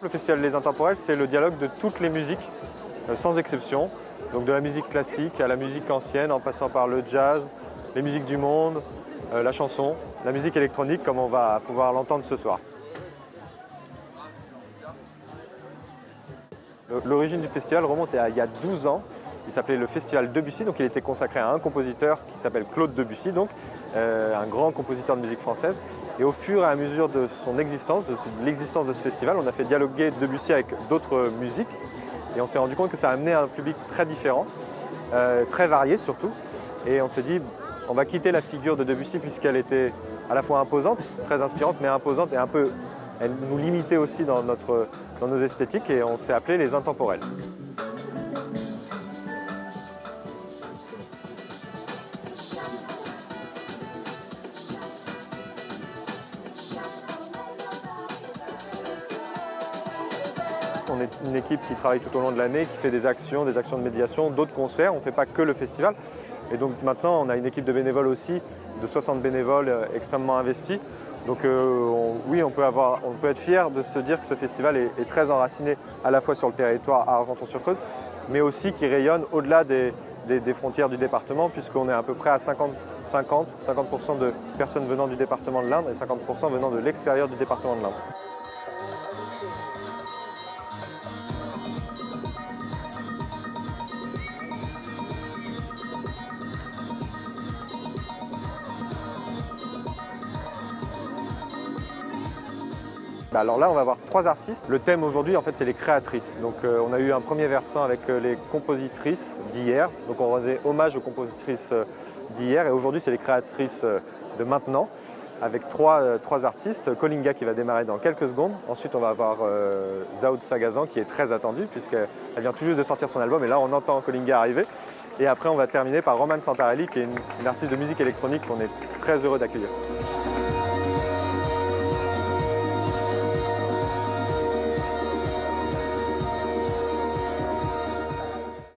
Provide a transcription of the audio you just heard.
Le Festival Les Intemporels, c'est le dialogue de toutes les musiques, sans exception. Donc de la musique classique à la musique ancienne, en passant par le jazz, les musiques du monde, la chanson, la musique électronique, comme on va pouvoir l'entendre ce soir. L'origine du festival remonte à il y a 12 ans. Il s'appelait le Festival Debussy, donc il était consacré à un compositeur qui s'appelle Claude Debussy, donc un grand compositeur de musique française. Et au fur et à mesure de son existence, de l'existence de ce festival, on a fait dialoguer Debussy avec d'autres musiques. Et on s'est rendu compte que ça a amené un public très différent, très varié surtout. Et on s'est dit, on va quitter la figure de Debussy puisqu'elle était à la fois imposante, très inspirante, mais imposante et un peu, elle nous limitait aussi dans nos esthétiques, et on s'est appelé Les Intemporels. On est une équipe qui travaille tout au long de l'année, qui fait des actions de médiation, d'autres concerts. On ne fait pas que le festival. Et donc maintenant, on a une équipe de bénévoles aussi, de 60 bénévoles extrêmement investis. Donc oui, on peut être fier de se dire que ce festival est très enraciné à la fois sur le territoire à Argenton-sur-Creuse, mais aussi qui rayonne au-delà des frontières du département, puisqu'on est à peu près à 50% de personnes venant du département de l'Indre et 50% venant de l'extérieur du département de l'Indre. Alors là, on va avoir 3 artistes. Le thème aujourd'hui, en fait, c'est les créatrices. Donc on a eu un premier versant avec les compositrices d'hier. Donc on rendait hommage aux compositrices d'hier. Et aujourd'hui, c'est les créatrices de maintenant, avec trois artistes. Kolinga qui va démarrer dans quelques secondes. Ensuite, on va avoir Zao de Sagazan qui est très attendue puisqu'elle vient tout juste de sortir son album. Et là, on entend Kolinga arriver. Et après, on va terminer par Romane Santarelli qui est une artiste de musique électronique qu'on est très heureux d'accueillir.